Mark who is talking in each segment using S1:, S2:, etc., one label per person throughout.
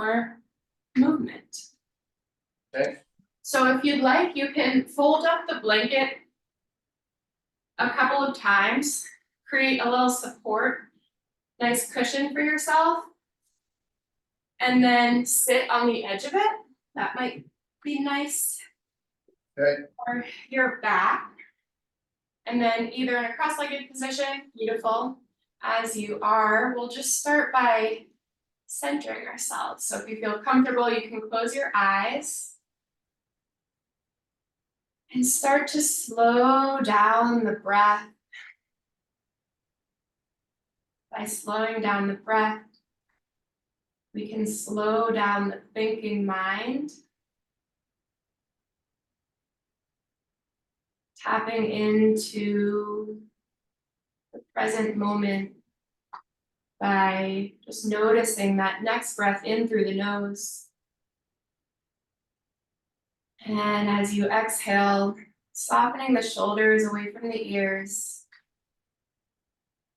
S1: more movement.
S2: Okay.
S1: So if you'd like, you can fold up the blanket a couple of times, create a little support, nice cushion for yourself, and then sit on the edge of it. That might be nice.
S2: Okay.
S1: For your back. And then either in a cross-legged position, beautiful. As you are, we'll just start by centering ourselves. So if you feel comfortable, you can close your eyes and start to slow down the breath. By slowing down the breath, we can slow down the thinking mind, tapping into the present moment by just noticing that next breath in through the nose. And as you exhale, softening the shoulders away from the ears,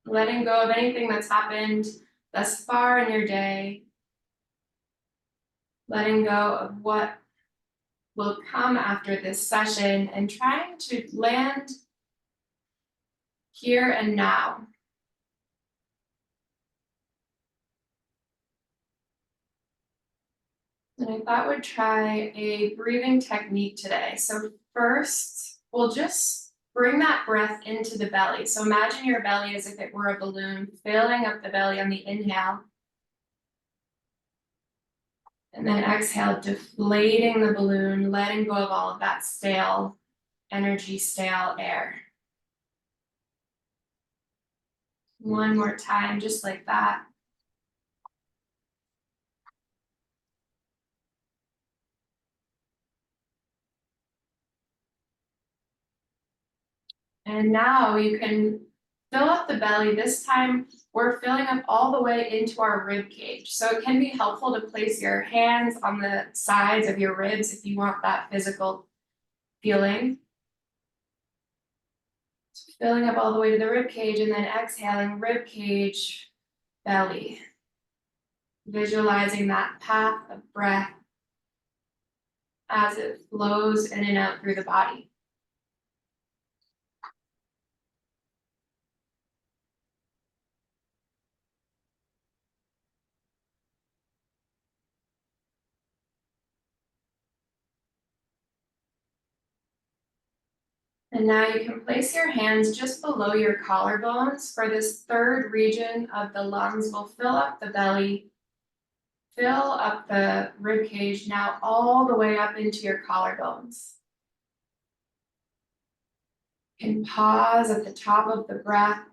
S1: letting go of anything that's happened thus far in your day, letting go of what will come after this session, and trying to land here and now. And I thought we'd try a breathing technique today. So first, we'll just bring that breath into the belly. So imagine your belly as if it were a balloon, filling up the belly on the inhale. And then exhale, deflating the balloon, letting go of all of that stale energy, stale air. One more time, just like that. And now you can fill up the belly. This time we're filling up all the way into our rib cage. So it can be helpful to place your hands on the sides of your ribs if you want that physical feeling. So filling up all the way to the rib cage and then exhaling, rib cage, belly. Visualizing that path of breath as it flows in and out through the body. And now you can place your hands just below your collarbones. For this third region of the lungs, we'll fill up the belly, fill up the rib cage, now all the way up into your collarbones. You can pause at the top of the breath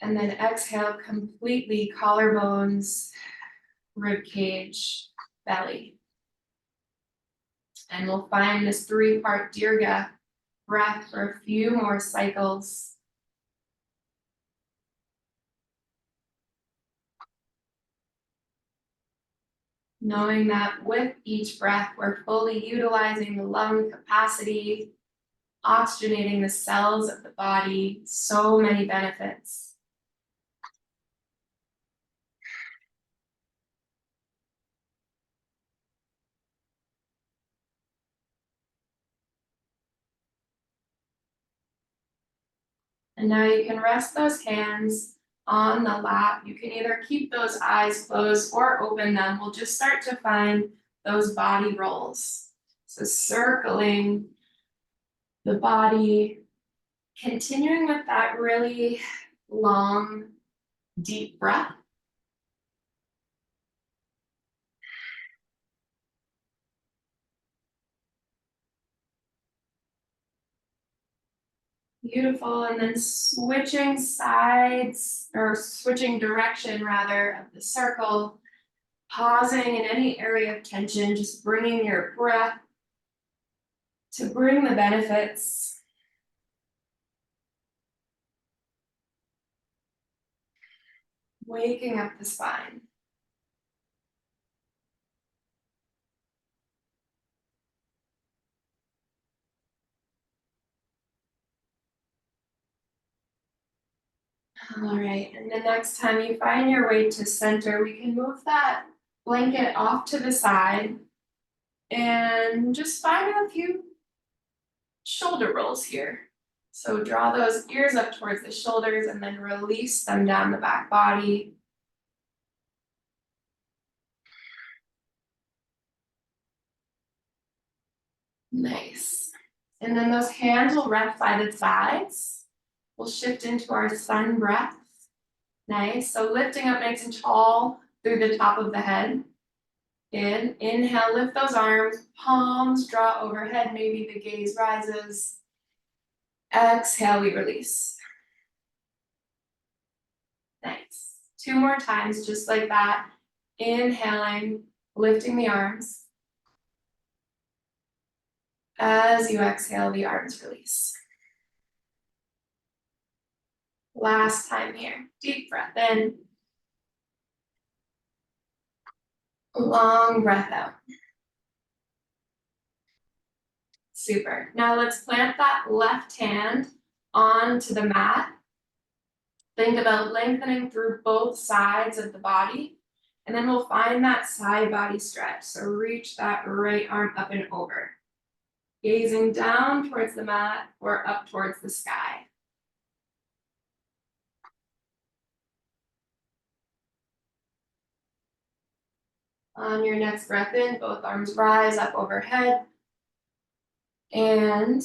S1: and then exhale completely, collarbones, rib cage, belly. And we'll find this 3-part dirga breath for a few more cycles. Knowing that with each breath, we're fully utilizing the lung capacity, oxygenating the cells of the body, so many benefits. And now you can rest those hands on the lap. You can either keep those eyes closed or open them. We'll just start to find those body rolls. So circling the body, continuing with that really long, deep breath. Beautiful, and then switching sides, or switching direction rather, of the circle, pausing in any area of tension, just bringing your breath to bring the benefits. Waking up the spine. All right, and the next time you find your way to center, we can move that blanket off to the side. And just find a few shoulder rolls here. So draw those ears up towards the shoulders and then release them down the back body. Nice. And then those hands will rest by the sides. We'll shift into our sun breath. Nice. So lifting up nice and tall through the top of the head. Good. Inhale, lift those arms, palms draw overhead, maybe the gaze rises. Exhale, we release. Nice. 2 more times, just like that. Inhaling, lifting the arms. As you exhale, the arms release. Last time here. Deep breath in. Long breath out. Super. Now let's plant that left hand onto the mat. Think about lengthening through both sides of the body. And then we'll find that side body stretch. So reach that right arm up and over. Gazing down towards the mat or up towards the sky. On your next breath in, both arms rise up overhead. And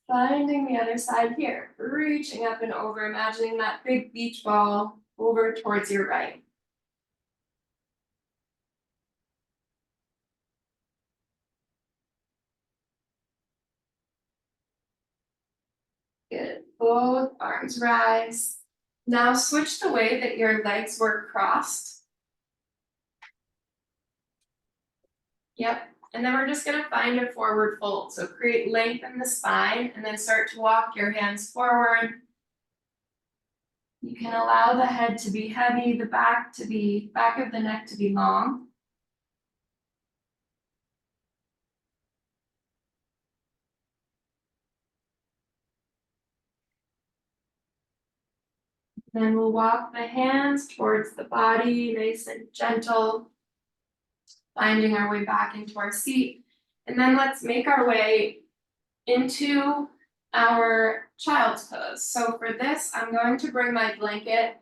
S1: finding the other side here, reaching up and over, imagining that big beach ball over towards your right. Good. Both arms rise. Now switch the way that your legs were crossed. Yep. And then we're just going to find a forward fold. So create length in the spine and then start to walk your hands forward. You can allow the head to be heavy, the back of the neck to be long. Then we'll walk the hands towards the body, nice and gentle, finding our way back into our seat. And then let's make our way into our child's pose. So for this, I'm going to bring my blanket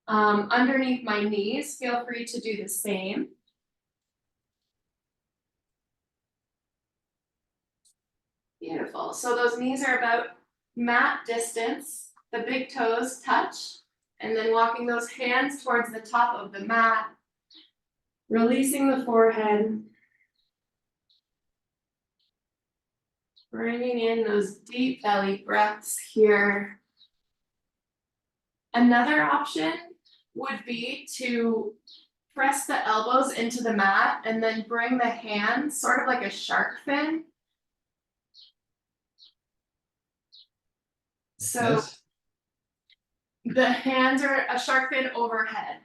S1: underneath my knees. Feel free to do the same. Beautiful. So those knees are about mat distance. The big toes touch, and then walking those hands towards the top of the mat, releasing the forehead, bringing in those deep belly breaths here. Another option would be to press the elbows into the mat and then bring the hands sort of like a shark fin. So the hands are a shark fin overhead.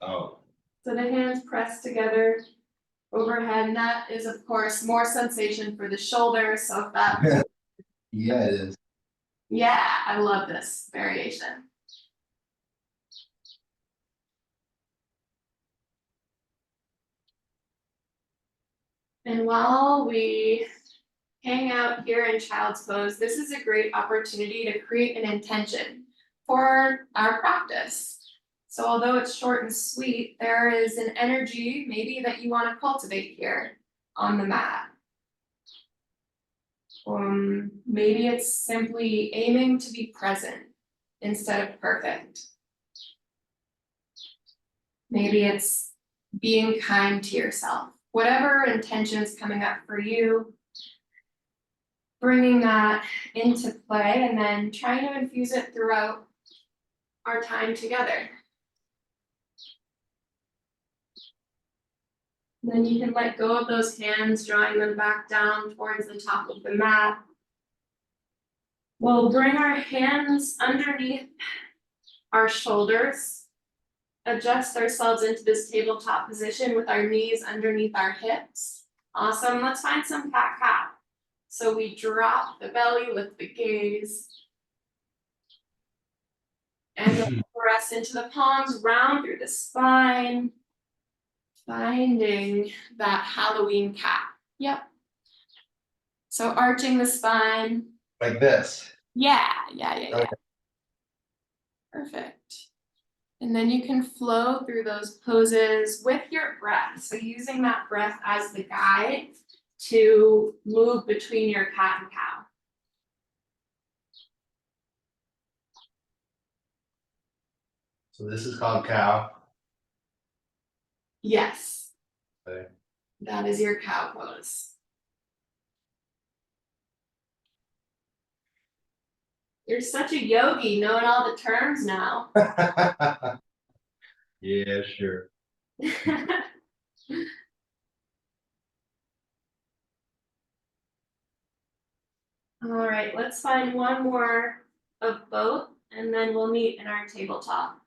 S2: Oh.
S1: So the hands pressed together overhead, and that is of course more sensation for the shoulders. So if that
S2: Yeah, it is.
S1: yeah, I love this variation. And while we hang out here in child's pose, this is a great opportunity to create an intention for our practice. So although it's short and sweet, there is an energy maybe that you want to cultivate here on the mat. Maybe it's simply aiming to be present instead of perfect. Maybe it's being kind to yourself. Whatever intention's coming up for you, bringing that into play and then trying to infuse it throughout our time together. And then you can let go of those hands, drawing them back down towards the top of the mat. We'll bring our hands underneath our shoulders, adjust ourselves into this tabletop position with our knees underneath our hips. Awesome, let's find some cat-cow. So we drop the belly, lift the gaze. And then press into the palms, round through the spine. Finding that Halloween cap. Yep. So arching the spine.
S2: Like this.
S1: Yeah.
S2: Okay.
S1: Perfect. And then you can flow through those poses with your breath. So using that breath as the guide to move between your cat and cow.
S2: So this is called cow.
S1: Yes.
S2: Okay.
S1: That is your cow pose. You're such a yogi, knowing all the terms now.
S2: Yeah, sure.
S1: All right, let's find one more of both, and then we'll meet in our tabletop.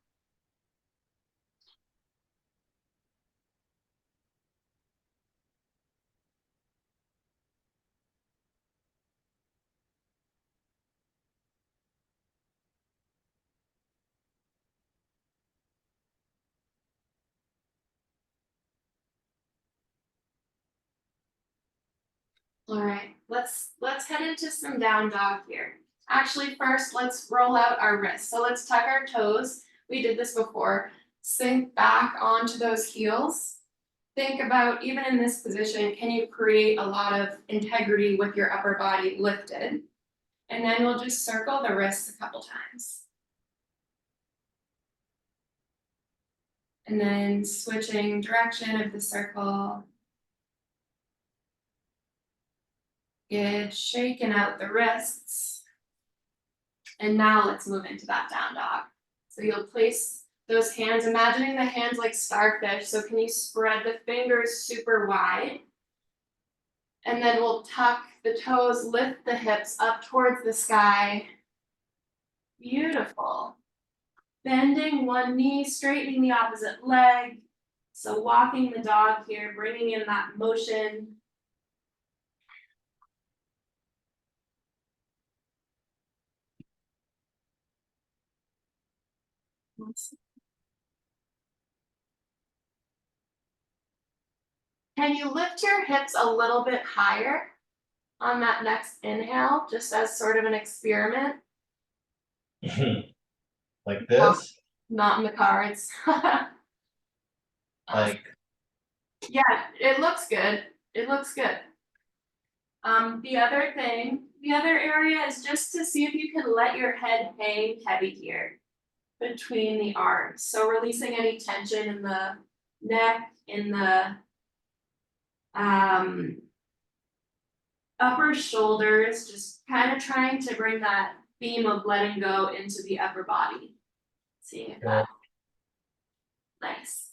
S1: All right, let's head into some down dog here. Actually, first, let's roll out our wrists. So let's tuck our toes. We did this before. Sink back onto those heels. Think about, even in this position, can you create a lot of integrity with your upper body lifted? And then we'll just circle the wrists a couple times. And then switching direction of the circle. Good, shaking out the wrists. And now let's move into that down dog. So you'll place those hands, imagining the hands like starfish. So can you spread the fingers super wide? And then we'll tuck the toes, lift the hips up towards the sky. Beautiful. Bending one knee, straightening the opposite leg. So walking the dog here, bringing in that motion. Can you lift your hips a little bit higher on that next inhale, just as sort of an experiment?
S2: Like this?
S1: Not in the cards.
S2: Like,
S1: Yeah, it looks good. It looks good. The other area is just to see if you can let your head hang heavy here between the arms. So releasing any tension in the neck, in the upper shoulders, just kind of trying to bring that theme of letting go into the upper body. Seeing if that's nice.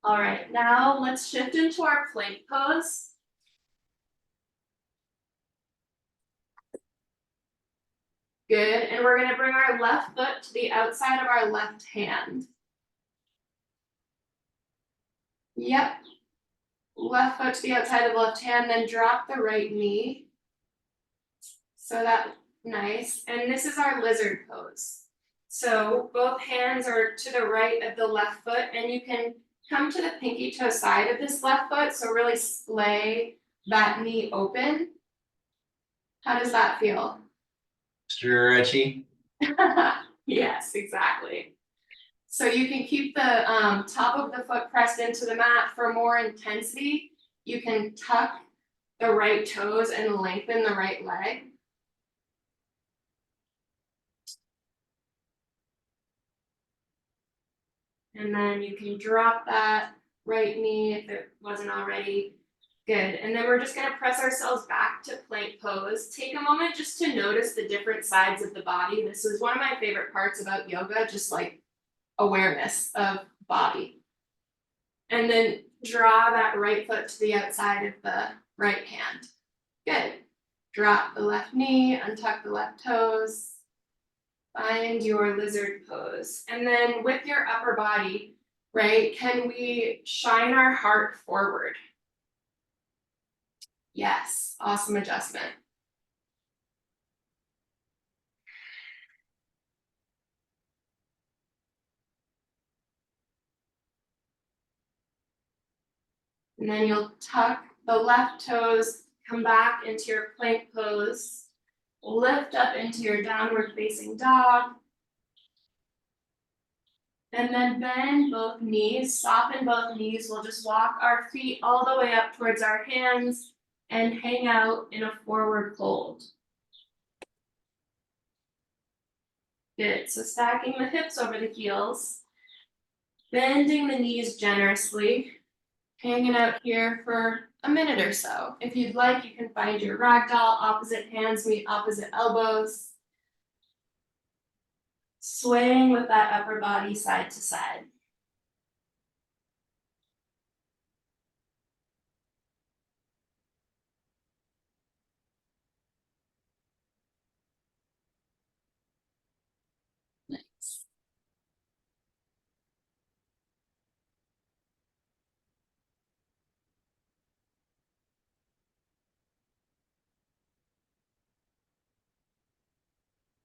S1: All right, now let's shift into our plank pose. Good, and we're gonna bring our left foot to the outside of our left hand. Yep. Left foot to the outside of the left hand, then drop the right knee. So that's nice. And this is our lizard pose. So both hands are to the right of the left foot, and you can come to the pinky toe side of this left foot. So really splay that knee open. How does that feel?
S2: stretchy.
S1: Yes, exactly. So you can keep the top of the foot pressed into the mat for more intensity. You can tuck the right toes and lengthen the right leg. And then you can drop that right knee if it wasn't already. Good. And then we're just going to press ourselves back to plank pose. Take a moment just to notice the different sides of the body. This is one of my favorite parts about yoga, just like awareness of body. And then draw that right foot to the outside of the right hand. Good. Drop the left knee, untuck the left toes. Find your lizard pose. And then with your upper body, right, can we shine our heart forward? Yes, awesome adjustment. And then you'll tuck the left toes, come back into your plank pose, lift up into your downward facing dog. And then bend both knees, soften both knees. We'll just walk our feet all the way up towards our hands and hang out in a forward fold. Good, so stacking the hips over the heels, bending the knees generously, hanging out here for a minute or so. If you'd like, you can find your ragdoll, opposite hands meet opposite elbows. Swaying with that upper body side to side. Nice.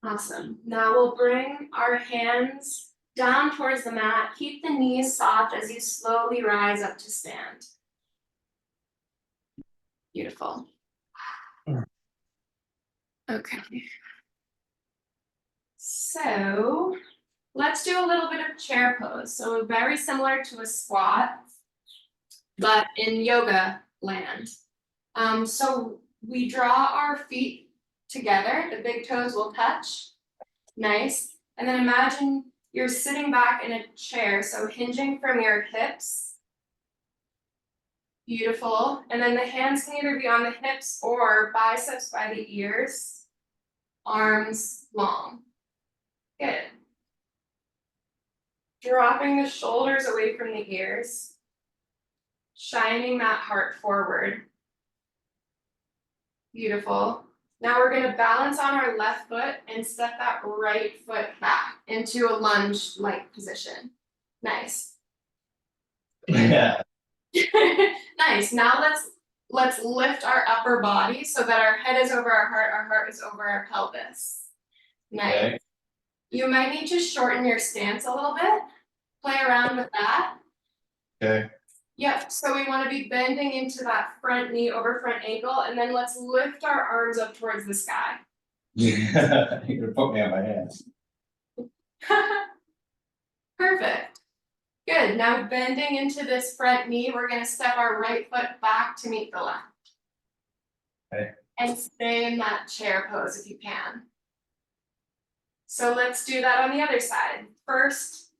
S1: Awesome. Now we'll bring our hands down towards the mat. Keep the knees soft as you slowly rise up to stand. Beautiful. Okay. So let's do a little bit of chair pose. So very similar to a squat, but in yoga land. So we draw our feet together, the big toes will touch. Nice. And then imagine you're sitting back in a chair, so hinging from your hips. Beautiful. And then the hands can either be on the hips or biceps by the ears, arms long. Good. Dropping the shoulders away from the ears, shining that heart forward. Beautiful. Now we're going to balance on our left foot and step that right foot back into a lunge-like position. Nice.
S2: Yeah.
S1: Nice. Now let's lift our upper body so that our head is over our heart is over our pelvis. Nice.
S2: Okay.
S1: You might need to shorten your stance a little bit. Play around with that.
S2: Okay.
S1: Yep, so we want to be bending into that front knee over front ankle, and then let's lift our arms up towards the sky.
S2: Yeah. You're gonna put me on my hands.
S1: Perfect. Good, now bending into this front knee, we're going to step our right foot back to meet the left.
S2: Okay.
S1: And stay in that chair pose if you can. So let's do that on the other side. First,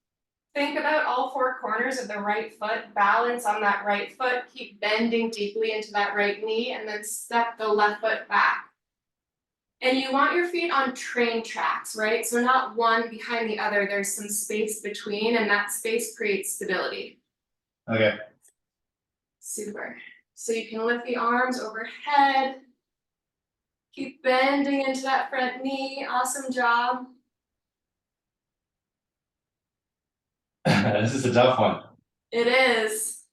S1: think about all four corners of the right foot, balance on that right foot, keep bending deeply into that right knee, and then step the left foot back. And you want your feet on train tracks, right? So not one behind the other, there's some space between, and that space creates stability.
S2: Okay.
S1: Super. So you can lift the arms overhead. Keep bending into that front knee. Awesome job.
S2: This is a tough one.
S1: It is.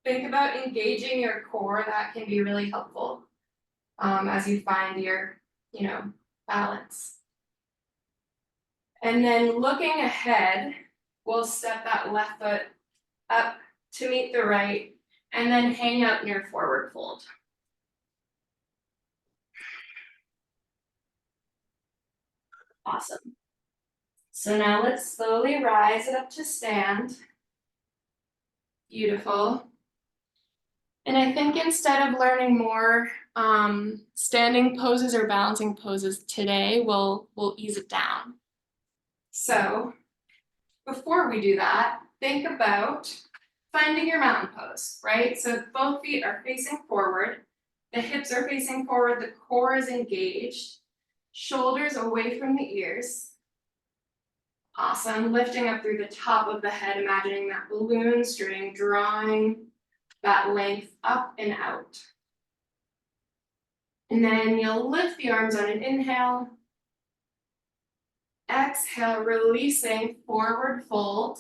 S1: Think about engaging your core. That can be really helpful as you find your, balance. And then looking ahead, we'll step that left foot up to meet the right, and then hang out near forward fold. Awesome. So now let's slowly rise it up to stand. Beautiful. And I think instead of learning more standing poses or balancing poses today, we'll ease it down. So before we do that, think about finding your mountain pose, right? So both feet are facing forward, the hips are facing forward, the core is engaged, shoulders away from the ears. Awesome, lifting up through the top of the head, imagining that balloon string, drawing that length up and out. And then you'll lift the arms on an inhale. Exhale, releasing, forward fold.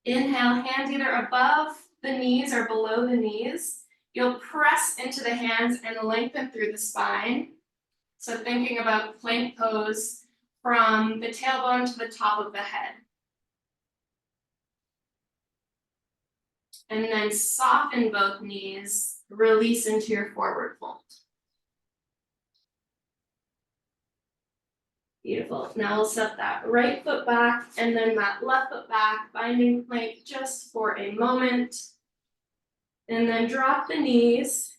S1: Inhale, hands either above the knees or below the knees. You'll press into the hands and lengthen through the spine. So thinking about plank pose from the tailbone to the top of the head. And then soften both knees, release into your forward fold. Beautiful. Now we'll set that right foot back and then that left foot back, binding plank just for a moment. And then drop the knees.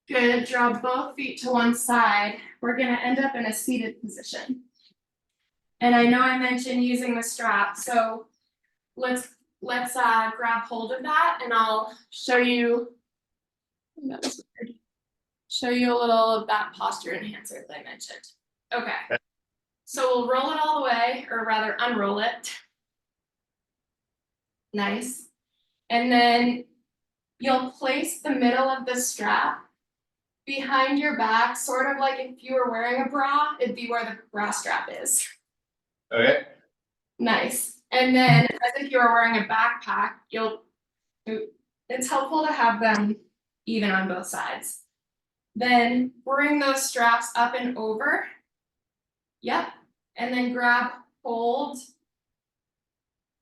S1: Good, draw both feet to one side. We're gonna end up in a seated position. And I know I mentioned using the strap, so let's grab hold of that and I'll show you. That was weird. Show you a little of that posture enhancer that I mentioned. Okay. So we'll roll it all the way, or rather unroll it. Nice. And then you'll place the middle of the strap behind your back, sort of like if you were wearing a bra, it'd be where the bra strap is.
S2: Okay.
S1: Nice. And then as if you were wearing a backpack, it's helpful to have them even on both sides. Then bring those straps up and over. Yep. And then grab hold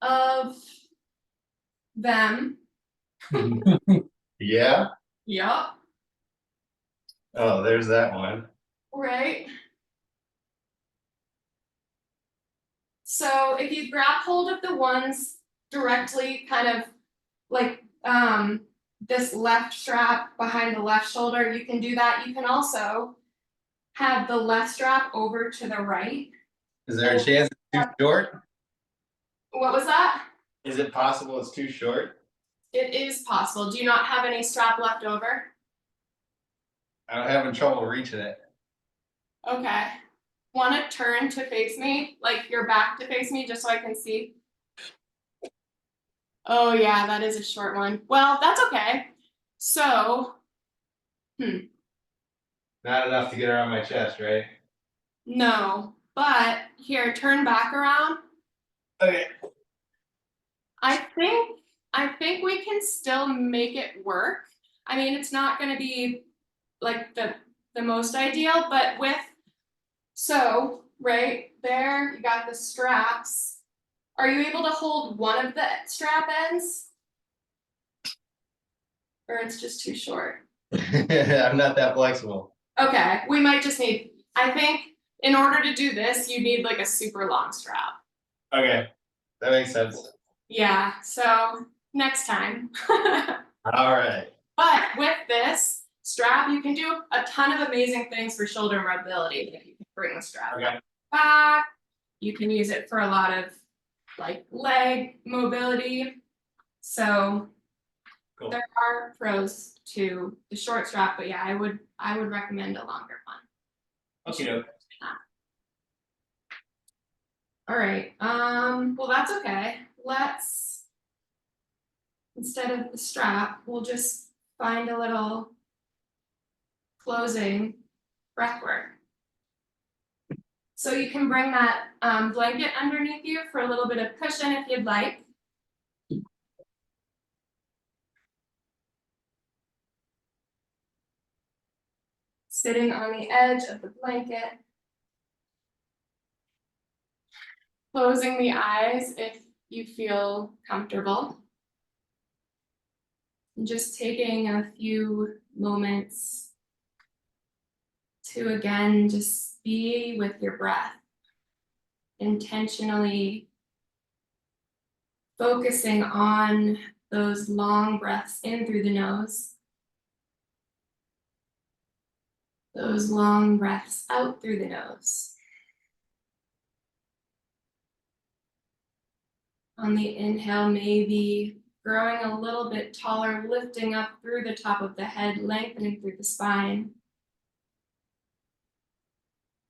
S1: of them.
S2: Yeah.
S1: Yep.
S2: Oh, there's that one.
S1: Right. So if you grab hold of the ones directly kind of like this left strap behind the left shoulder, you can do that. You can also have the left strap over to the right.
S2: Is there a chance it's too short?
S1: What was that?
S2: Is it possible it's too short?
S1: It is possible. Do you not have any strap left over?
S2: I'm having trouble reaching it.
S1: Okay. Want to turn to face me, like your back to face me, just so I can see? Oh yeah, that is a short one. Well, that's okay. So,
S2: Not enough to get around my chest, right?
S1: no, but here, turn back around.
S2: Okay.
S1: I think we can still make it work. I mean, it's not going to be like the most ideal, but so right there, you got the straps. Are you able to hold one of the strap ends? Or it's just too short?
S2: I'm not that flexible.
S1: Okay, we might just need, I think in order to do this, you need like a super long strap.
S2: Okay. That makes sense.
S1: Yeah, so next time.
S2: All right.
S1: But with this strap, you can do a ton of amazing things for shoulder mobility if you can bring the strap
S2: Okay.
S1: back. You can use it for a lot of like leg mobility. So
S2: Cool.
S1: there are pros to the short strap, but yeah, I would recommend a longer one.
S2: Okay.
S1: All right. Well, that's okay. Let's, instead of the strap, we'll just find a little closing breath work. So you can bring that blanket underneath you for a little bit of cushion if you'd like. Sitting on the edge of the blanket. Closing the eyes if you feel comfortable. And just taking a few moments to again just be with your breath. Intentionally focusing on those long breaths in through the nose. Those long breaths out through the nose. On the inhale, maybe growing a little bit taller, lifting up through the top of the head, lengthening through the spine.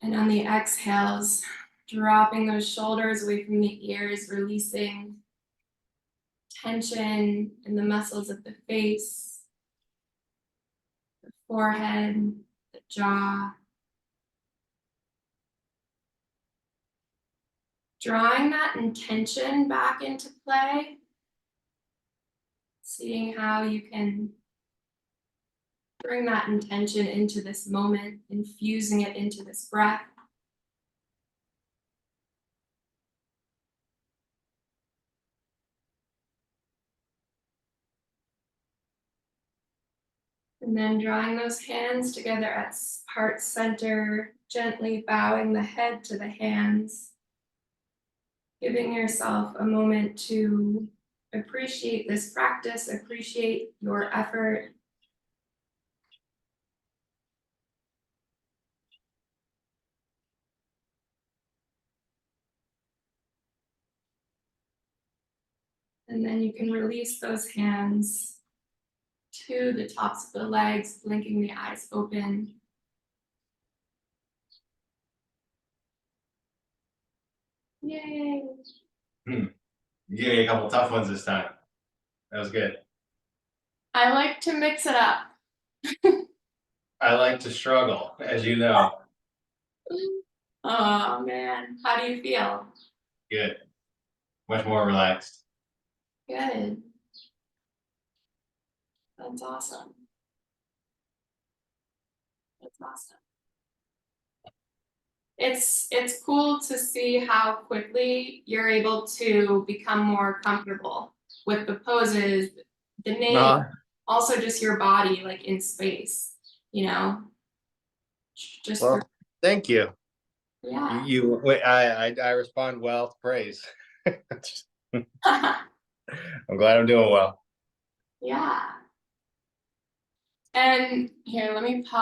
S1: And on the exhales, dropping those shoulders away from the ears, releasing tension in the muscles of the face, the forehead, the jaw. Drawing that intention back into play, seeing how you can bring that intention into this moment, infusing it into this breath. And then drawing those hands together at heart center, gently bowing the head to the hands. Giving yourself a moment to appreciate this practice, appreciate your effort. And then you can release those hands to the tops of the legs, blinking the eyes open. Yay!
S2: You gave me a couple tough ones this time. That was good.
S1: I like to mix it up.
S2: I like to struggle, as you know.
S1: Oh man, how do you feel?
S2: Good. Much more relaxed.
S1: Good. That's awesome. That's awesome. It's cool to see how quickly you're able to become more comfortable with the poses, the name, also just your body like in space, you know. Just
S2: Well, thank you.
S1: yeah.
S2: I respond well to praise. I'm glad I'm doing well.
S1: Yeah. And here, let me pause.